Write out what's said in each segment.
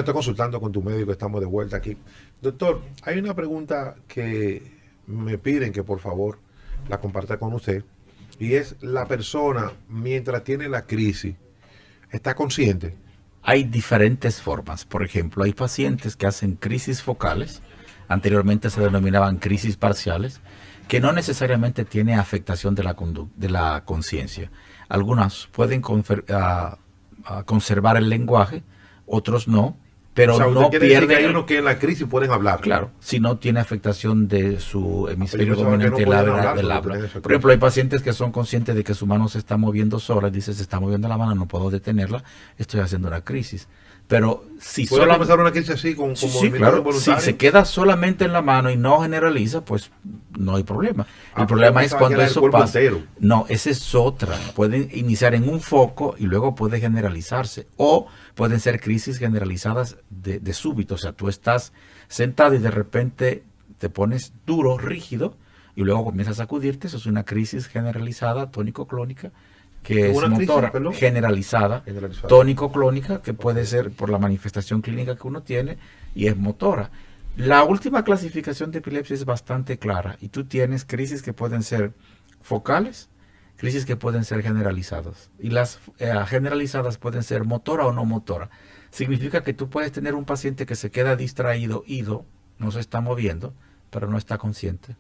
estoy consultando con tu médico, estamos de vuelta aquí. Doctor, hay una pregunta que me piden que por favor la comparta con usted, y es: la persona mientras tiene la crisis, ¿está consciente? Hay diferentes formas. Por ejemplo, hay pacientes que hacen crisis focales, anteriormente se denominaban crisis parciales, que no necesariamente tiene afectación de la conciencia. Algunas pueden conservar el lenguaje, otros no, pero O sea, usted no quiere decir que pierden. hay unos que en la crisis pueden hablar. Claro, si no tiene afectación de su hemisferio pensaba que dominante no podían hablar del porque habla. tenían esa Por ejemplo, hay pacientes que son conscientes de que su mano se está moviendo sola, dice, se está moviendo la mano, no puedo detenerla, estoy haciendo una crisis. Pero si ¿Puede solamente... comenzar una crisis así con Sí, movimientos claro. Si involuntarios? se queda solamente en la mano y no generaliza, pues no hay problema. El Ah, problema porque es pensaba que cuando era el eso cuerpo pasa. entero. No, esa es otra. Pueden iniciar en un foco y luego puede generalizarse. O pueden ser crisis generalizadas de súbito. O sea, tú estás sentado y de repente te pones duro, rígido, y luego comienzas a sacudirte. Eso es una crisis generalizada, tónico-clónica, que es ¿Una crisis, motora, perdón? generalizada, Generalizada. tónico-clónica, que puede ser por la manifestación clínica que uno tiene, y es motora. La última clasificación de epilepsia es bastante clara, y tú tienes crisis que pueden ser focales, crisis que pueden ser generalizadas, y las generalizadas pueden ser motora o no motora. Significa que tú puedes tener un paciente que se queda distraído, ido, no se está moviendo, pero no está consciente,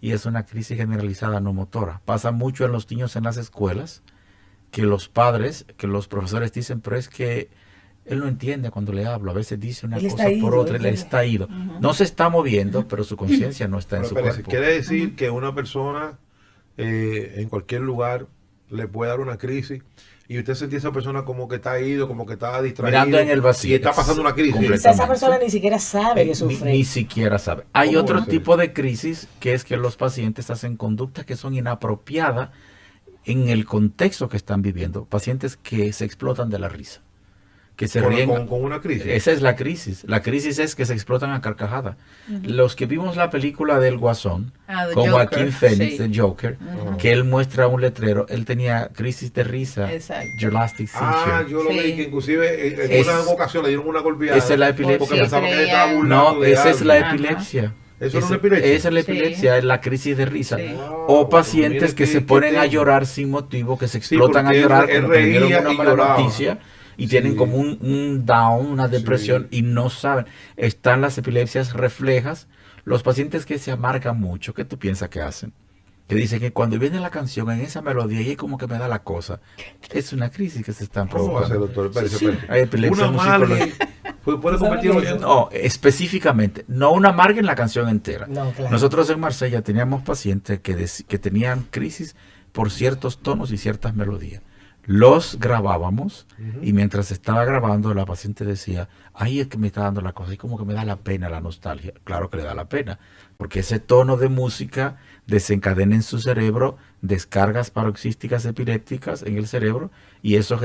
y es una crisis generalizada no motora. Pasa mucho en los niños en las escuelas, que los padres, que los profesores dicen, pero es que él no entiende cuando le hablo, a veces dice una Él cosa está por ido, otra, él está ido. No se está moviendo, pero su conciencia no está en Pero su espérese, cuerpo. quiere decir que una persona en cualquier lugar le puede dar una crisis y usted siente a esa persona como que está ido, como que está distraído, Mirando en el vacío. y está pasando una crisis. Completamente. Quizá esa persona ni siquiera sabe que Ni sufre. siquiera sabe. Hay ¿Cómo otro es eso? tipo de crisis, que es que los pacientes hacen conductas que son inapropiadas en el contexto que están viviendo. Pacientes que se explotan de la risa, que se ríen. Con una crisis. Esa es la crisis. La crisis es que se explotan a carcajada. Los que vimos la película del Guasón, The con Joker, Joaquín Phoenix, sí. de Joker, que él muestra un letrero, él tenía crisis de risa, Exacto. Gelastic Ah, seizure. yo lo Sí. vi que inclusive en Es- una ocasión le dieron una golpeada. esa es la epilepsia. Porque pensaba que él Creía- estaba burlando No, de esa es algo. la Ajá. epilepsia. ¿Eso era una epilepsia? Esa es la Sí. epilepsia, es la crisis de risa. Sí. O Wow, pacientes mire que qué- se qué ponen a tema. llorar sin motivo, que se Sí, explotan a porque llorar él cuando tuvieron reía una y mala lloraba. noticia y Sí. tienen como un down, una depresión, Sí. y no saben. Están las epilepsias reflejas. Los pacientes que se amargan mucho, ¿qué tú piensas que hacen? Que dicen que cuando viene la canción en esa melodía y es como que me da la cosa. Es una crisis que se están ¿Cómo va a ser, provocando. doctor? Espérese, Sí, espérese. hay epilepsia Una amargue musicológica. puede convertirlo en... No, específicamente, no una amarga en la canción entera. No, claro. Nosotros en Marsella teníamos pacientes que tenían crisis por ciertos tonos y ciertas melodías. Los grabábamos y mientras estaba grabando la paciente decía, ay, es que me está dando la cosa, y como que me da la pena la nostalgia. Claro que le da la pena, porque ese tono de música desencadena en su cerebro descargas paroxísticas epilépticas en el cerebro, y eso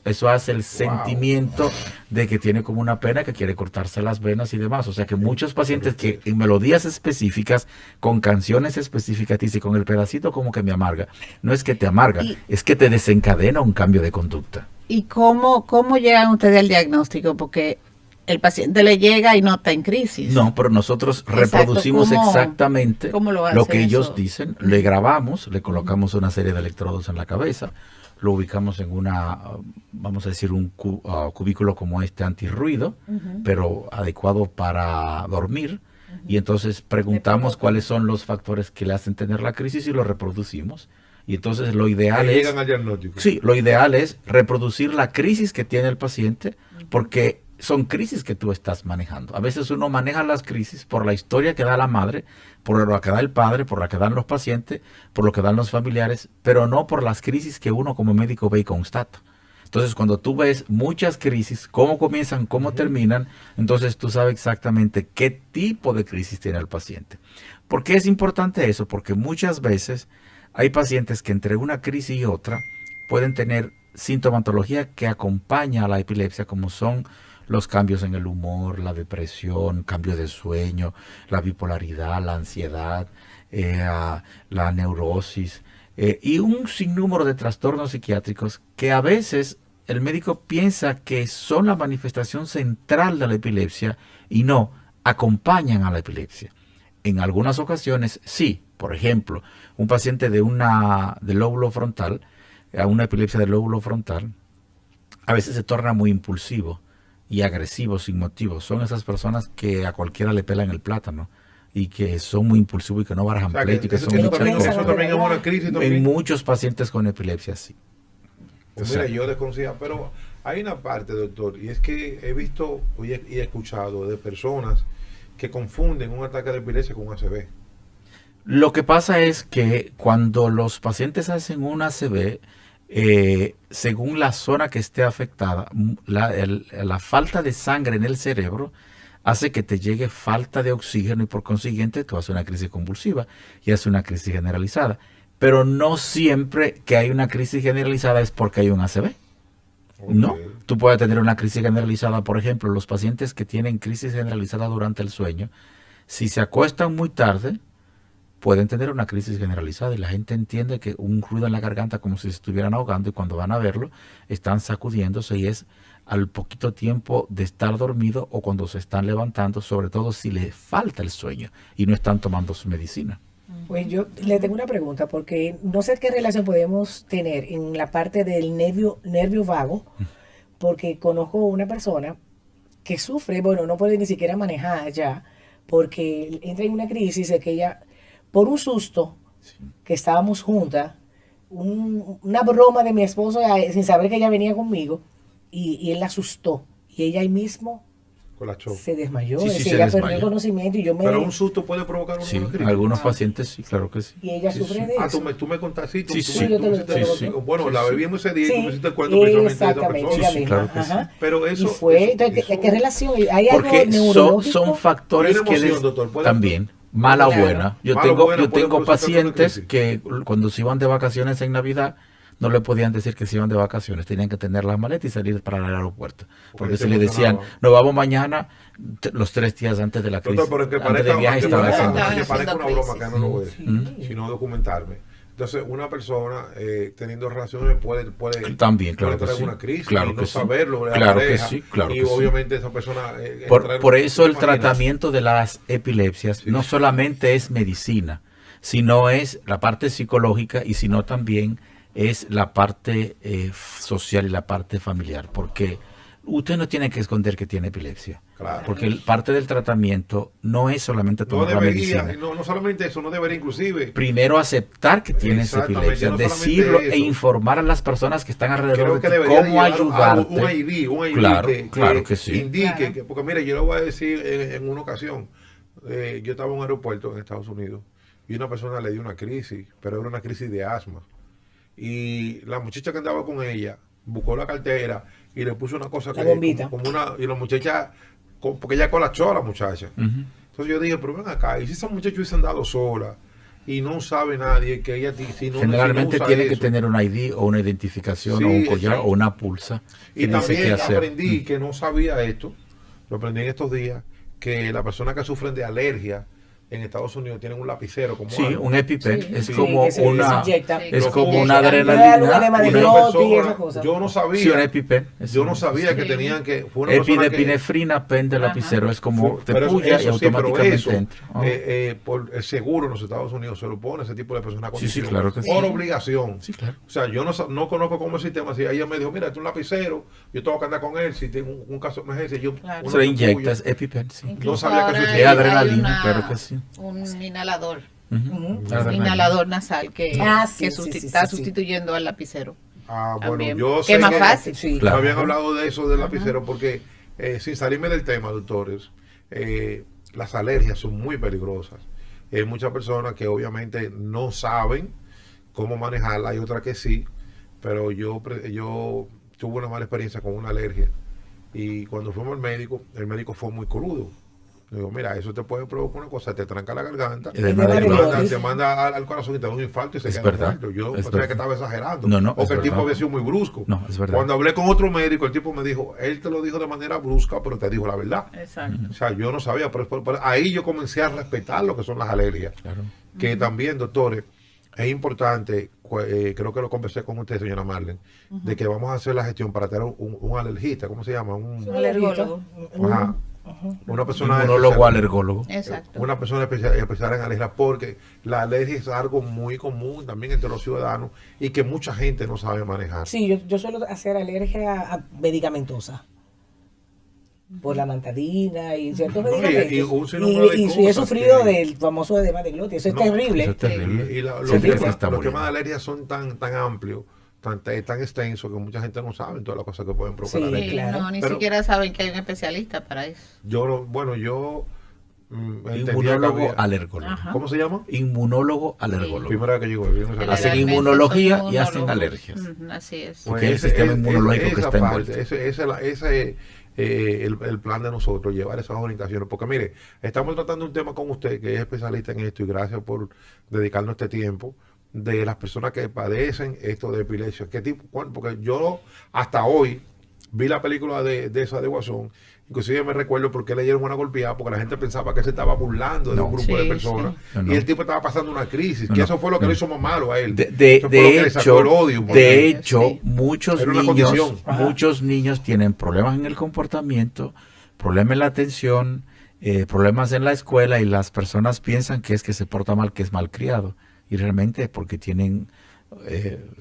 eso hace el sentimiento de que tiene como una pena, que quiere cortarse las venas y demás. O sea que muchos pacientes que en melodías específicas, con canciones específicas, dicen, con el pedacito como que me amarga. No es que te amarga, es que te desencadena un cambio de conducta. ¿Y cómo llegan ustedes al diagnóstico? Porque el paciente le llega y no está en crisis. No, pero nosotros Exacto, reproducimos ¿cómo- exactamente cómo lo lo hacen que ellos eso? dicen, le grabamos, le colocamos una serie de electrodos en la cabeza, lo ubicamos en vamos a decir, un cubículo como este antirruido, pero adecuado para dormir, y entonces preguntamos cuáles son los factores que le hacen tener la crisis y lo reproducimos. Y entonces lo ideal Ahí es... llegan al diagnóstico. Sí, lo ideal es reproducir la crisis que tiene el paciente, porque son crisis que tú estás manejando. A veces uno maneja las crisis por la historia que da la madre, por lo que da el padre, por la que dan los pacientes, por lo que dan los familiares, pero no por las crisis que uno como médico ve y constata. Entonces, cuando tú ves muchas crisis, cómo comienzan, cómo terminan, entonces tú sabes exactamente qué tipo de crisis tiene el paciente. ¿Por qué es importante eso? Porque muchas veces hay pacientes que entre una crisis y otra pueden tener sintomatología que acompaña a la epilepsia, como son los cambios en el humor, la depresión, cambio de sueño, la bipolaridad, la ansiedad, la neurosis, y un sinnúmero de trastornos psiquiátricos que a veces el médico piensa que son la manifestación central de la epilepsia y no, acompañan a la epilepsia. En algunas ocasiones sí, por ejemplo, un paciente del lóbulo frontal, a una epilepsia del lóbulo frontal, a veces se torna muy impulsivo y agresivo sin motivo. Son esas personas que a cualquiera le pelan el plátano y que son muy impulsivos y que no barajan pleito y que son muchas cosas. Eso también es una crisis también. En muchos pacientes con epilepsia, sí. Pues mira, yo desconocía, pero hay una parte, doctor, y es que he visto y he escuchado de personas que confunden un ataque de epilepsia con un ACV. Lo que pasa es que cuando los pacientes hacen un ACV, según la zona que esté afectada, la falta de sangre en el cerebro hace que te llegue falta de oxígeno y por consiguiente tú haces una crisis convulsiva y haces una crisis generalizada. Pero no siempre que hay una crisis generalizada es porque hay un ACV. Okay. No, tú puedes tener una crisis generalizada, por ejemplo, los pacientes que tienen crisis generalizada durante el sueño, si se acuestan muy tarde, pueden tener una crisis generalizada y la gente entiende que un ruido en la garganta como si se estuvieran ahogando y cuando van a verlo están sacudiéndose y es al poquito tiempo de estar dormido o cuando se están levantando, sobre todo si les falta el sueño y no están tomando su medicina. Pues yo le tengo una pregunta porque no sé qué relación podemos tener en la parte del nervio vago, porque conozco una persona que sufre, bueno, no puede ni siquiera manejar ya, porque entra en una crisis de que ella, por un susto, que estábamos juntas, una broma de mi esposo sin saber que ella venía conmigo, y él la asustó, y ella ahí mismo se desmayó, ella perdió el conocimiento y yo me... Pero un susto puede provocar una crisis. Algunos pacientes sí, claro que sí. Y ella sufre de eso. Tú me contaste, bueno, la bebimos ese día y tú me hiciste el cuento precisamente de esa persona. Sí, claro que sí. Pero eso... ¿Qué relación? ¿Hay porque algo neurológico? Son factores también... Mala o buena. Yo tengo pacientes que cuando se iban de vacaciones en Navidad, no le podían decir que se iban de vacaciones, tenían que tener las maletas y salir para el aeropuerto. Porque si le decían, nos vamos mañana, los 3 días antes de la crisis. Doctor, pero antes del viaje estaba haciendo. Que parezca una broma que no lo voy a decir, sino documentarme. Entonces, una persona teniendo relaciones puede también, claro que sí. Una crisis claro y no que saberlo. Claro que sí, claro y que obviamente esa persona... Por eso el tratamiento de las epilepsias no solamente es medicina, sino es la parte psicológica y sino también es la parte social y la parte familiar. Porque usted no tiene que esconder que tiene epilepsia. Claro. Porque parte del tratamiento no es solamente tomar la medicina. No solamente eso, no debería inclusive. Primero aceptar que tienes epilepsia, decirlo e informar a las personas que están alrededor de ti cómo ayudarte. Un ID claro que sí. Indique, porque mire, yo le voy a decir en una ocasión, yo estaba en un aeropuerto en Estados Unidos y una persona le dio una crisis, pero era una crisis de asma. Y la muchacha que andaba con ella buscó la cartera y le puso una cosa la bombita. Como una, y la muchacha, porque ella colapsó a la muchacha. Entonces yo dije, pero ven acá, y si esa muchacha hubiese andado sola y no sabe nadie que ella generalmente tiene que tener un ID o una identificación o un collar o una pulsa. Y también aprendí que no sabía esto, lo aprendí en estos días, que las personas que sufren de alergia en Estados Unidos tienen un lapicero como un EpiPen, es como una adrenalina, yo no sabía, un EpiPen, yo no sabía que tenían que epinefrina, pen de lapicero, es como te puya y automáticamente entra. Por el seguro en los Estados Unidos se lo pone ese tipo de personas con claro que por obligación. Claro. O sea, yo no conozco cómo el sistema, si ella me dijo, mira, es un lapicero, yo tengo que andar con él, si tengo un caso de emergencia, yo se lo inyectas EpiPen, no sabía que existía adrenalina, claro que sí. Un inhalador, un inhalador nasal que está sustituyendo al lapicero. Bueno, yo sé que es más fácil. Me habían hablado de eso del lapicero porque, sin salirme del tema, doctores, las alergias son muy peligrosas. Hay muchas personas que obviamente no saben cómo manejarla, hay otras que sí, pero yo tuve una mala experiencia con una alergia y cuando fuimos al médico, el médico fue muy crudo. Digo, mira, eso te puede provocar una cosa, te tranca la garganta, te manda al corazón y te da un infarto y se queda muerto. Yo pensé que estaba exagerando, o que el tipo había sido muy brusco. No, es verdad. Cuando hablé con otro médico, el tipo me dijo, él te lo dijo de manera brusca, pero te dijo la verdad. Exacto. O sea, yo no sabía, pero ahí yo comencé a respetar lo que son las alergias. Claro. Que también, doctores, es importante, creo que lo conversé con usted, señora Marlene, de que vamos a hacer la gestión para tener un alergista, ¿cómo se llama? Un alergólogo. Ajá. Una persona Inmunólogo, especial- alergólogo. Exacto. Una persona especial en alergia, porque la alergia es algo muy común también entre los ciudadanos y que mucha gente no sabe manejar. Sí, yo suelo hacer alergia medicamentosa. Por la mantadina y ciertos No, y medicamentos. un sinnúmero de Y he cosas sufrido que- del famoso edema de glotis. Eso es No, terrible. Eso es terrible. Y los Siempre temas, se está los muriendo. temas de alergia son tan amplios, tan extensos, que mucha gente no sabe todas las cosas que pueden provocar Sí, alergia. Sí, claro. no, ni Pero- siquiera saben que hay un especialista para eso. Yo entendía que Inmunólogo, había- alergólogo. Ajá. ¿Cómo se llama? Inmunólogo, alergólogo. Primera vez que llegó. yo no sabía. Hacen Realmente inmunología son y hacen inmunólogos. alergias. Así es. Porque el sistema inmunológico que esa está parte, envuelto. ese el plan de nosotros, llevar esas orientaciones. Porque mire, estamos tratando un tema con usted que es especialista en esto y gracias por dedicarnos este tiempo de las personas que padecen esto de epilepsia. ¿Qué tipo? Porque yo hasta hoy vi la película de esa de Guasón. Inclusive me recuerdo por qué le dieron una golpeada, porque la gente pensaba que se estaba burlando de No. un grupo de Sí, personas sí. No, y el tipo estaba pasando una crisis, No, que no, eso fue lo que no. le hizo más malo a él. De Eso fue lo que le sacó el odio, porque de hecho, Sí. muchos Era una niños, condición. Ajá. muchos niños tienen problemas en el comportamiento, problemas en la atención, problemas en la escuela y las personas piensan que es que se porta mal, que es malcriado. Y realmente es porque tienen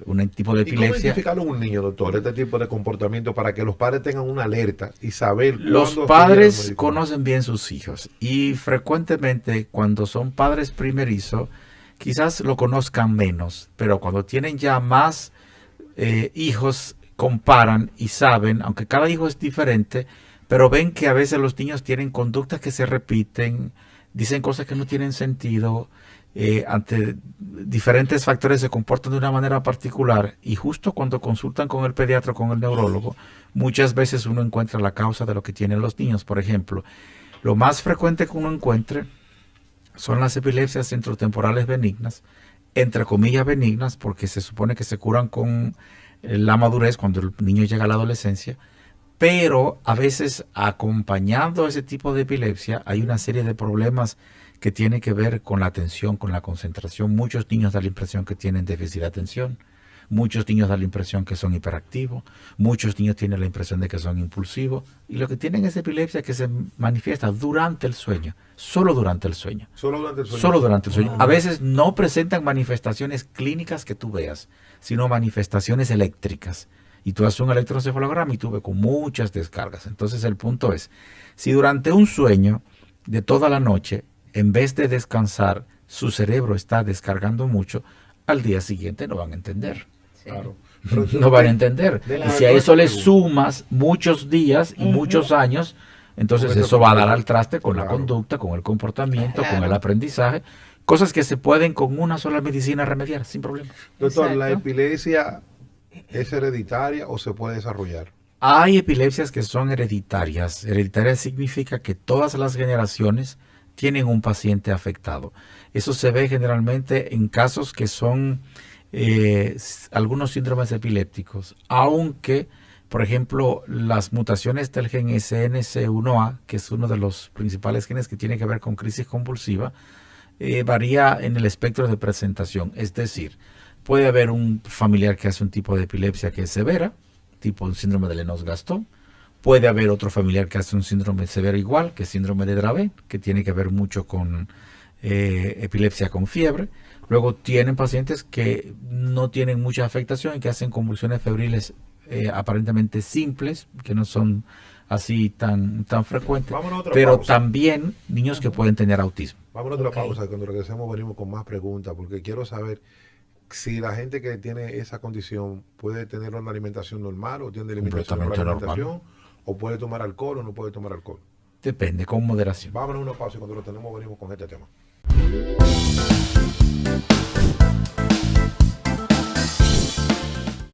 un tipo de ¿Y cómo epilepsia. identificar a un niño, doctor, este tipo de comportamiento para que los padres tengan una alerta y saber Los cuándo padres seguir al médico? conocen bien sus hijos y frecuentemente cuando son padres primerizos quizás lo conozcan menos, pero cuando tienen ya más hijos comparan y saben, aunque cada hijo es diferente, pero ven que a veces los niños tienen conductas que se repiten, dicen cosas que no tienen sentido, ante diferentes factores se comportan de una manera particular y justo cuando consultan con el pediatra o con el neurólogo, muchas veces uno encuentra la causa de lo que tienen los niños. Por ejemplo, lo más frecuente que uno encuentre son las epilepsias centrotemporales benignas, entre comillas benignas, porque se supone que se curan con la madurez cuando el niño llega a la adolescencia, pero a veces acompañando a ese tipo de epilepsia hay una serie de problemas que tienen que ver con la atención, con la concentración. Muchos niños dan la impresión que tienen déficit de atención, muchos niños dan la impresión que son hiperactivos, muchos niños tienen la impresión de que son impulsivos, y lo que tienen es epilepsia que se manifiesta durante el sueño, solo durante el sueño. Solo durante el sueño. Solo durante el sueño. A veces no presentan manifestaciones clínicas que tú veas, sino manifestaciones eléctricas. Y tú haces un electroencefalograma y tú ves con muchas descargas. Entonces el punto es, si durante un sueño de toda la noche, en vez de descansar, su cerebro está descargando mucho, al día siguiente no van a entender. Claro. No van a entender. de la- Y si a eso le sumas muchos días y muchos años, entonces Con ese eso va a dar problema. al traste con la Claro. conducta, con el comportamiento, con Claro. el aprendizaje, cosas que se pueden con una sola medicina remediar sin problema. Doctor, ¿la Exacto. epilepsia es hereditaria o se puede desarrollar? Hay epilepsias que son hereditarias. Hereditaria significa que todas las generaciones tienen un paciente afectado. Eso se ve generalmente en casos que son algunos síndromes epilépticos, aunque, por ejemplo, las mutaciones del gen SNC1A, que es uno de los principales genes que tiene que ver con crisis convulsiva, varía en el espectro de presentación. Es decir, puede haber un familiar que hace un tipo de epilepsia que es severa, tipo un síndrome de Lennox-Gastaut. Puede haber otro familiar que hace un síndrome severo igual, que es síndrome de Dravet, que tiene que ver mucho con epilepsia con fiebre. Luego tienen pacientes que no tienen mucha afectación y que hacen convulsiones febriles aparentemente simples, que no son así tan frecuentes, Vámonos a otra pero pausa. también niños que pueden tener autismo. Vamos a otra Ok. pausa. Cuando regresemos venimos con más preguntas porque quiero saber si la gente que tiene esa condición puede tener una alimentación normal o tiene limitación por la Completamente alimentación o puede tomar alcohol o no puede tomar alcohol. Depende, con moderación. Vámonos a una pausa y cuando lo tenemos venimos con este tema.